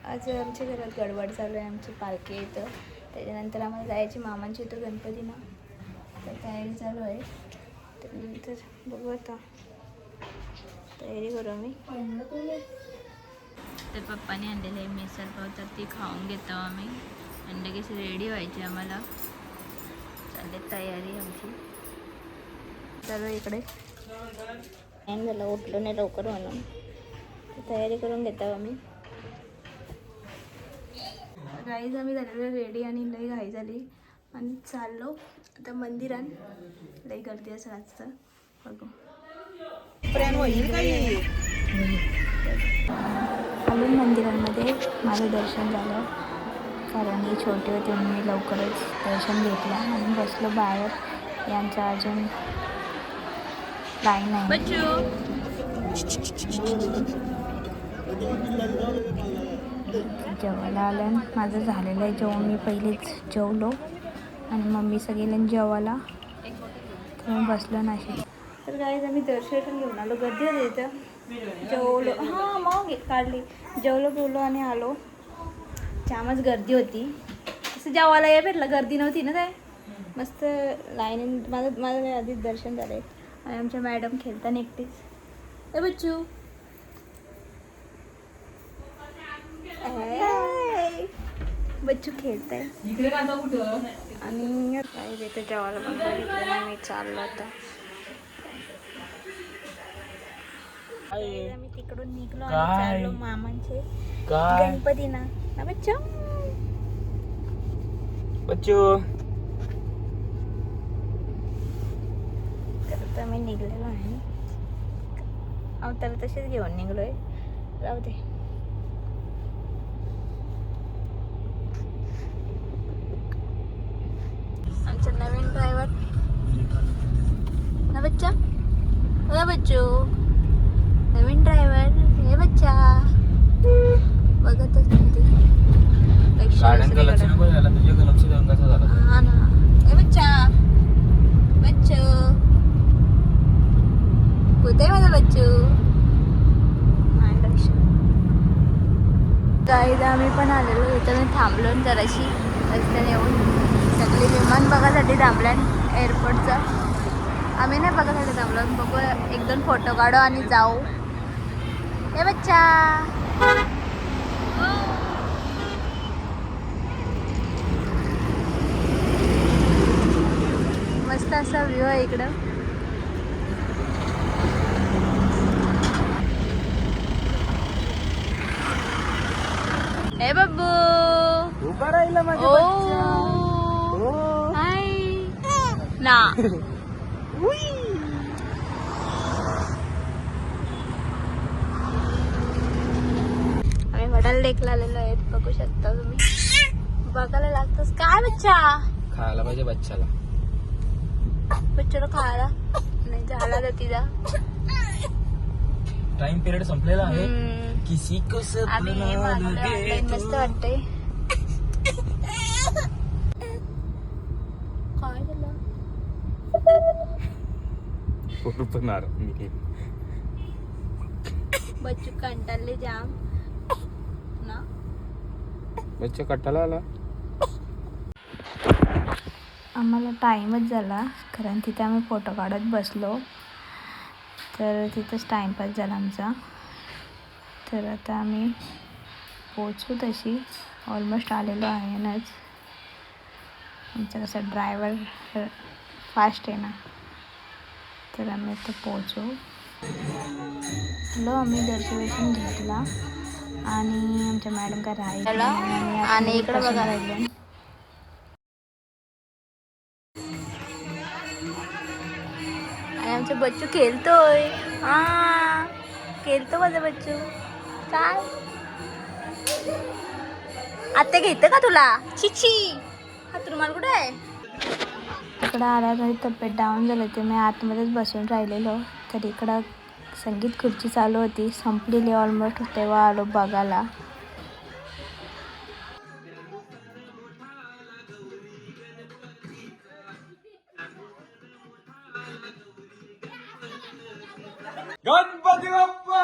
आज आमच्या घरात गडबड चालू आहे, आमची पालखी येतं, त्याच्यानंतर आम्हाला जायची मामांची इथं गणपतीनं, तर तयारी चालू आहे. त्यानंतर बघू आता तयारी करू आम्ही. तर पप्पाने आणलेलं आहे मिसळ पाव, तर ती खाऊन घेतो आम्ही आणि लगेच रेडी व्हायची आम्हाला. चालले तयारी आमची चालू इकडे. टाईम झाला, उठलो नाही लवकर म्हणून तयारी करून घेतो आम्ही. गाईज आम्ही झालेलो रेडी आणि लई घाई झाली आणि चाललो आता मंदिरात. लई गर्दी असं असतं, बघू. आलो मंदिरांमध्ये, माझं दर्शन झालं कारण ही छोटी होती म्हणून मी लवकरच दर्शन घेतलं आणि बसलो बाहेर. यांचा अजून लाईन आहे. जेवायला आलं, माझं झालेलं आहे जेवण. मी पहिलेच जेवलो आणि मम्मी सगळेजण जेवायला, तर मी बसलो नाशी. तर गाईज आम्ही दर्शन घेऊन आलो. गर्दी होती इथं. जेवलो, हां मग काढली, जेवलो बिवलो आणि आलो. जामच गर्दी होती. तसं जेवायला या भेटलं, गर्दी नव्हती ना. काय मस्त लाईन. माझं आधीच दर्शन झालं आहे आणि आमच्या मॅडम खेळताना एकटीच. ए बच्चू, बच्चू खेळत आहे आणि काही तिथे जेवायला पण बघितलं नाही. मी चाललो आता. आम्ही तिकडून निघलो आणि चाललो मामांचे गणपती ना बच्चू. बच्चू तर आम्ही निघलेलो आहे. तर तसेच घेऊन निघलोय. राहू दे. आमचा नवीन ड्रायव्हर ना बच्चा. बच्चू नवीन ड्रायव्हर. हे बच्चा बघतच नाही. हा ना. हे बच्चा, बच्चू कुठे माझा बच्चू. गाईज आम्ही पण आलेलो इथं. मी थांबलो जराशी रस्त्याने येऊन. सगळे विमान बघायसाठी थांबल्यान एअरपोर्टचं. आम्ही नाही बघायसाठी थांबलो. बघू, एक दोन फोटो काढू आणि जाऊ. हे बच्चा मस्त असा व्ह्यू आहे इकडं. हे बब्बू उभा राहिला माझा बच्चा. हाय ना. आम्ही वडाला लेकला आलेलो आहेत, बघू शकता तुम्ही. बघायला लागतोस काय बच्चा. खायला पाहिजे बच्चाला. बच्चाला खायला नाही झाला तर तिचा टाइम पिरियड संपलेला आहे. किसी को मस्त वाटतंय. काय झालं बच्चू कंटाळले जाम ना. बच्चा कंटाळा आला. आम्हाला टाईमच झाला कारण तिथे आम्ही फोटो काढत बसलो, तर तिथंच टाईमपास झाला आमचा. तर आता आम्ही पोचू तशी ऑलमोस्ट आलेलो आहे नाच. आमचा कसा ड्रायव्हर फास्ट आहे ना, तर आम्ही आता पोचू. हॅलो, आम्ही दर्शन घेतला आणि आमच्या मॅडम काय राहिला आणि इकडे बघा राहिले. आणि आमचा बच्चू खेळतोय. हा खेळतो माझा बच्चू. काय आता घेतं का तुला. छिछी, हा रुमाल कुठे आहे. इकडं आला तरी तब्येत डाऊन झाली होती. मी आतमध्येच बसून राहिलेलो, तर इकडं संगीत खुर्ची चालू होती, संपलेली ऑलमोस्ट. तेव्हा आलो बघायला. गणपती बाप्पा.